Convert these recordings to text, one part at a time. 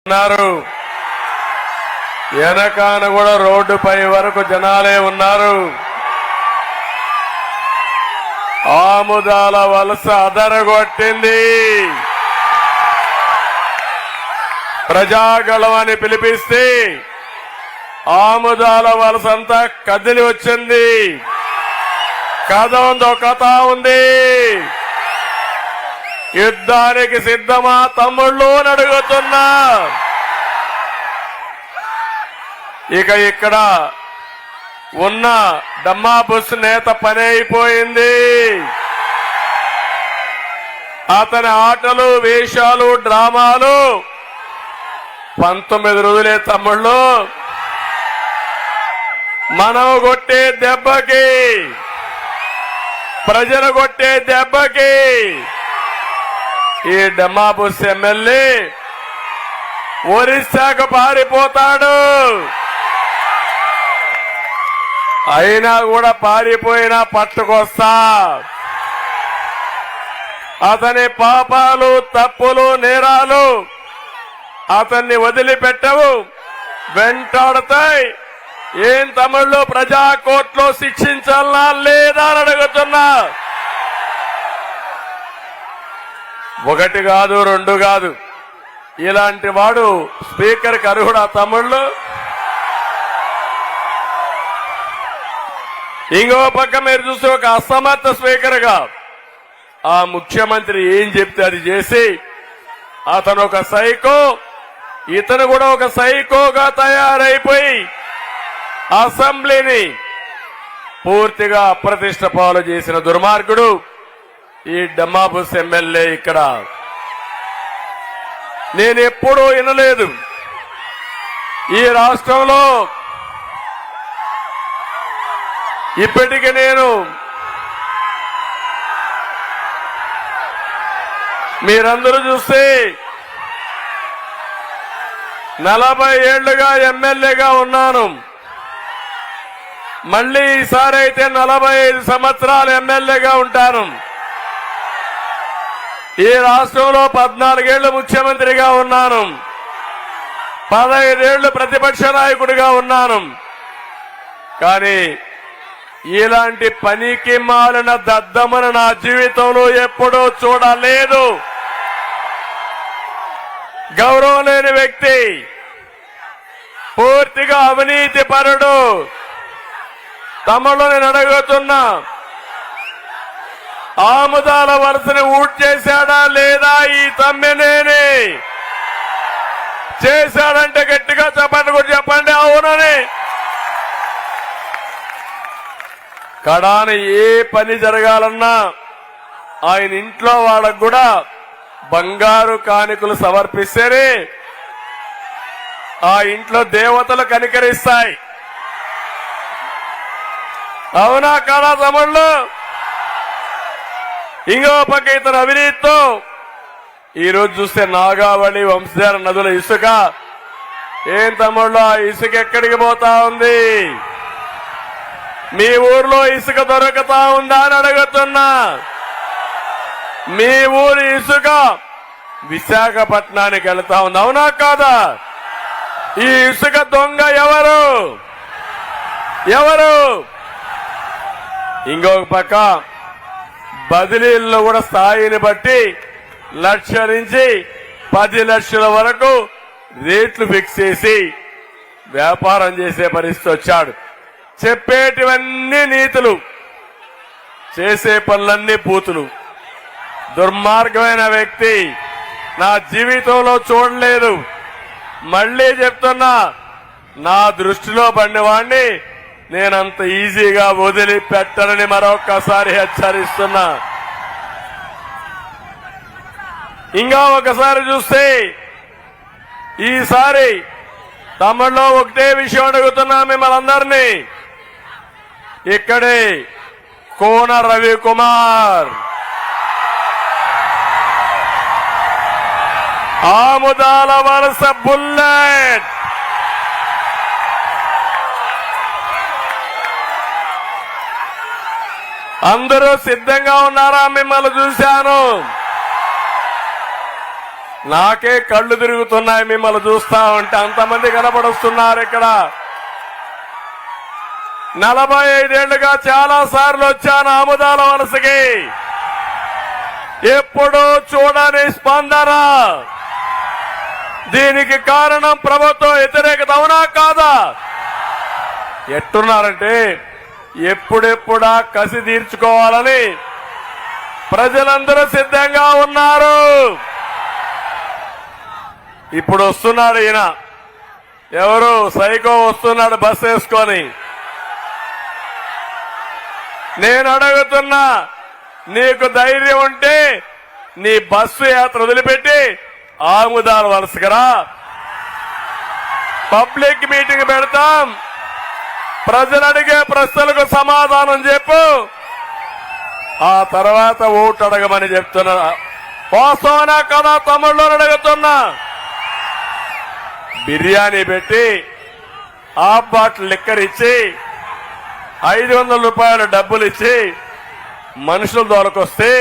ఉన్నారు. వెనకాన కూడా రోడ్డుపై వరకు జనాలే ఉన్నారు. ఆముదాల వలస అదరగొట్టింది. ప్రజాగళం అని పిలిపిస్తే ఆముదాల వలస అంతా కదిలి వచ్చింది. కథ ఉందో కథ ఉంది. యుద్ధానికి సిద్ధమా తమ్ముళ్ళు అని అడుగుతున్నా. ఇక ఇక్కడ ఉన్న డమ్మా బుస్ నేత పని అయిపోయింది. అతని ఆటలు వేషాలు డ్రామాలు 19 రోజులే తమ్ముళ్ళు. మనం కొట్టే దెబ్బకి, ప్రజలు కొట్టే దెబ్బకి ఈ డమ్మా బుస్ ఎమ్మెల్యే ఒరిస్సాకు పారిపోతాడు. అయినా కూడా పారిపోయినా పట్టుకొస్తా. అతని పాపాలు తప్పులు నేరాలు అతన్ని వదిలిపెట్టవు, వెంటాడతాయి. ఏం తమిళ్లో ప్రజా కోర్టులో శిక్షించాలనా లేదా అని అడుగుతున్నా. ఒకటి కాదు, రెండు కాదు, ఇలాంటి వాడు స్పీకర్కి అర్హుడా తమిళ్లు? ఇంకో పక్క మీరు చూస్తే ఒక అసమర్థ స్పీకర్గా ఆ ముఖ్యమంత్రి ఏం చెప్తే అది చేసి అతను ఒక సైకో, ఇతను కూడా ఒక సైకోగా తయారైపోయి అసెంబ్లీని పూర్తిగా అప్రతిష్ట పాలు చేసిన దుర్మార్గుడు ఈ డమ్మాబుస్ ఎమ్మెల్యే. ఇక్కడ నేను ఎప్పుడూ వినలేదు ఈ రాష్ట్రంలో. ఇప్పటికి నేను మీరందరూ చూస్తే 40 ఏళ్లుగా ఎమ్మెల్యేగా ఉన్నాను. మళ్లీ ఈసారి అయితే 45 సంవత్సరాలు ఎమ్మెల్యేగా ఉంటాను. ఈ రాష్ట్రంలో 14 ఏళ్లు ముఖ్యమంత్రిగా ఉన్నాను. 15 ఏళ్లు ప్రతిపక్ష నాయకుడిగా ఉన్నాను. కానీ ఇలాంటి పనికి మాలిన దద్దమను నా జీవితంలో ఎప్పుడూ చూడలేదు. గౌరవం లేని వ్యక్తి, పూర్తిగా అవినీతి పరుడు. తమలో నేను అడుగుతున్నా, ఆముదాల వలసని ఊట్ చేశాడా లేదా ఈ తమ్మినేని? చేశాడంటే గట్టిగా చెప్పండి, కూడా చెప్పండి అవునని. కడాని ఏ పని జరగాలన్నా ఆయన ఇంట్లో వాళ్ళకు కూడా బంగారు కానుకలు సమర్పిస్తేనే ఆ ఇంట్లో దేవతలు కనికరిస్తాయి. అవునా కాదా తమ్ముళ్ళు? ఇంకో పక్క ఇతను అవినీతితో ఈరోజు చూస్తే నాగావళి వంశధార నదుల ఇసుక, ఏం తమ్ముళ్ళు ఆ ఇసుక ఎక్కడికి పోతా ఉంది? మీ ఊర్లో ఇసుక దొరుకుతా ఉందా అని అడుగుతున్నా. మీ ఊరి ఇసుక విశాఖపట్నానికి వెళ్తా ఉంది, అవునా కాదా? ఈ ఇసుక దొంగ ఎవరు? ఎవరు? ఇంకొక పక్క బదిలీల్లో కూడా స్థాయిని బట్టి 1,00,000 నుంచి 10 లక్షల వరకు రేట్లు ఫిక్స్ చేసి వ్యాపారం చేసే పరిస్థితి వచ్చాడు. చెప్పేటివన్నీ నీతులు, చేసే పనులన్నీ బూతులు. దుర్మార్గమైన వ్యక్తి నా జీవితంలో చూడలేదు. మళ్లీ చెప్తున్నా, నా దృష్టిలో పడినవాణ్ణి నేనంత ఈజీగా వదిలిపెట్టనని మరొక్కసారి హెచ్చరిస్తున్నా. ఇంకా ఒకసారి చూస్తే ఈసారి తమిళ్లో ఒకటే విషయం అడుగుతున్నా మిమ్మల్ని అందరినీ. ఇక్కడే కోన రవికుమార్ ఆముదాల వలస బుల్లెట్ అందరూ సిద్ధంగా ఉన్నారా? మిమ్మల్ని చూశాను. నాకే కళ్ళు తిరుగుతున్నాయి మిమ్మల్ని చూస్తా ఉంటే, అంతమంది కనబడుస్తున్నారు ఇక్కడ. 45 ఏళ్లుగా చాలా సార్లు వచ్చాను ఆముదాల వలసకి, ఎప్పుడూ చూడని స్పందన. దీనికి కారణం ప్రభుత్వ వ్యతిరేకత, అవునా కాదా? ఎట్టున్నారంటే ఎప్పుడెప్పుడా కసి తీర్చుకోవాలని ప్రజలందరూ సిద్ధంగా ఉన్నారు. ఇప్పుడు వస్తున్నాడు ఈయన, ఎవరు సైకో వస్తున్నాడు బస్సు వేసుకొని. నేను అడుగుతున్నా, నీకు ధైర్యం ఉంటే నీ బస్సు యాత్ర వదిలిపెట్టి ఆముదాల వలసకరా, పబ్లిక్ మీటింగ్ పెడతాం, ప్రజలు అడిగే ప్రశ్నలకు సమాధానం చెప్పు, ఆ తర్వాత ఓటు అడగమని చెప్తున్నా. వాస్తవనా కదా తమ్ముళ్ళు అడుగుతున్నా. బిర్యానీ పెట్టి హాఫ్ బాటిల్ లిక్కర్ ఇచ్చి 500 రూపాయలు డబ్బులు ఇచ్చి మనుషుల దొరకొస్తే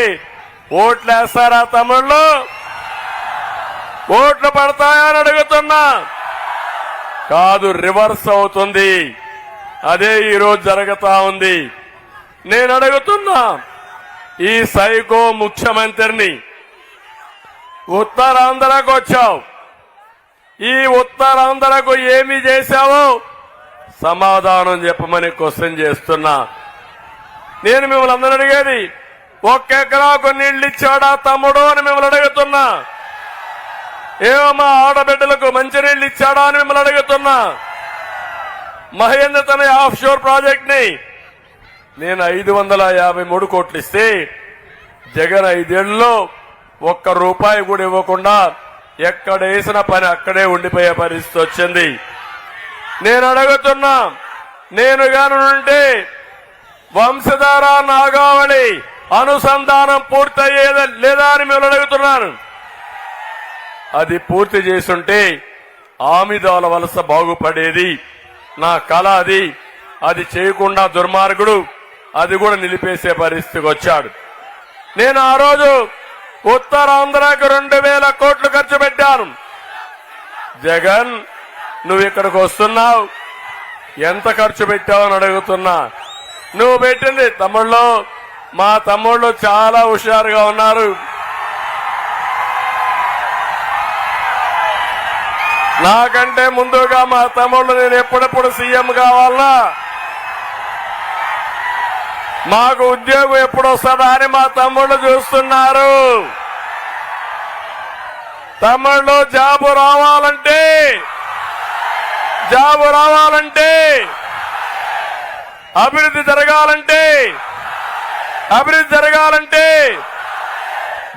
ఓట్లు వేస్తారా తమ్ముళ్ళు? ఓట్లు పడతాయా అని అడుగుతున్నా. కాదు, రివర్స్ అవుతుంది. అదే ఈరోజు జరుగుతా ఉంది. నేను అడుగుతున్నా, ఈ సైకో ముఖ్యమంత్రిని ఉత్తరాంధ్రకు వచ్చావు, ఈ ఉత్తరాంధ్రకు ఏమి చేశావో సమాధానం చెప్పమని క్వశ్చన్ చేస్తున్నా. నేను మిమ్మల్ని అందరూ అడిగేది, 1 ఎకరాకు నీళ్లు ఇచ్చాడా తమ్ముడు అని మిమ్మల్ని అడుగుతున్నా. ఏమో మా ఆడబిడ్డలకు మంచినీళ్లు ఇచ్చాడా అని మిమ్మల్ని అడుగుతున్నా. మహేంద్ర తన ఆఫ్ షోర్ ప్రాజెక్ట్ ని నేను 553 కోట్లు ఇస్తే జగన్ 5 ఏళ్లలో ₹1 కూడా ఇవ్వకుండా ఎక్కడ వేసిన పని అక్కడే ఉండిపోయే పరిస్థితి వచ్చింది. నేను అడుగుతున్నా, నేను గానుంటే వంశధార నాగావళి అనుసంధానం పూర్తయ్యేదా లేదా అని మేము అడుగుతున్నాను. అది పూర్తి చేసుంటే ఆముదాల వలస బాగుపడేది. నా కళ అది. అది చేయకుండా దుర్మార్గుడు అది కూడా నిలిపేసే పరిస్థితికి వచ్చాడు. నేను ఆ రోజు ఉత్తరాంధ్రకు 2000 కోట్లు ఖర్చు పెట్టాను. జగన్, నువ్వు ఇక్కడికి వస్తున్నావు, ఎంత ఖర్చు పెట్టావని అడుగుతున్నా. నువ్వు పెట్టింది తమ్ముళ్ళు, మా తమ్ముళ్ళు చాలా హుషారుగా ఉన్నారు. నాకంటే ముందుగా మా తమ్ముళ్ళు నేను ఎప్పుడెప్పుడు సీఎం కావాలన్నా, మాకు ఉద్యోగం ఎప్పుడు వస్తుందా అని మా తమ్ముళ్ళు చూస్తున్నారు. తమ్ముళ్ళు జాబు రావాలంటే అభివృద్ధి జరగాలంటే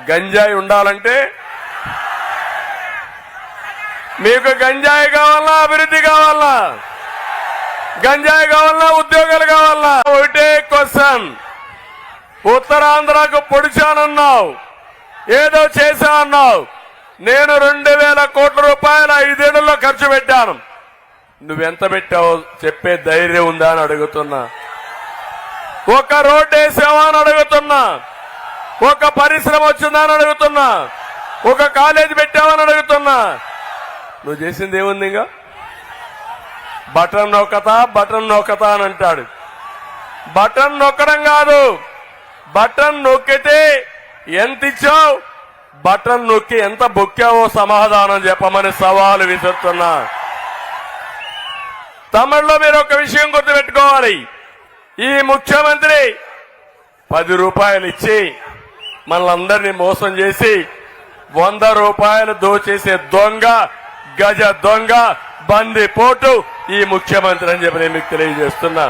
గంజాయి ఉండాలంటే, మీకు గంజాయి కావాలా అభివృద్ధి కావాలా? గంజాయి కావాలా ఉద్యోగాలు కావాలా? ఒకటే క్వశ్చన్. ఉత్తరాంధ్రకు పొడిచానన్నావు, ఏదో చేశానన్నావు. నేను 2000 కోట్ల రూపాయలు 5 ఏళ్లలో ఖర్చు పెట్టాను. నువ్వెంత పెట్టావో చెప్పే ధైర్యం ఉందా అని అడుగుతున్నా. ఒక రోడ్డు వేసావా అని అడుగుతున్నా. ఒక పరిశ్రమ వచ్చిందా అని అడుగుతున్నా. ఒక కాలేజీ పెట్టావని అడుగుతున్నా. నువ్వు చేసింది ఏముంది? ఇంకా బటన్ నొక్కతా అని అంటాడు. బటన్ నొక్కడం కాదు, బటన్ నొక్కితే ఎంత ఇచ్చావు, బటన్ నొక్కి ఎంత బొక్కావో సమాధానం చెప్పమని సవాలు విసురుతున్నా. తమిళలో మీరు ఒక విషయం గుర్తుపెట్టుకోవాలి. ఈ ముఖ్యమంత్రి 10 రూపాయలు ఇచ్చి మనలందరినీ మోసం చేసి 100 రూపాయలు దోచేసే దొంగ, గజ దొంగ, బందిపోటు ఈ ముఖ్యమంత్రి అని చెప్పి నేను మీకు తెలియజేస్తున్నా.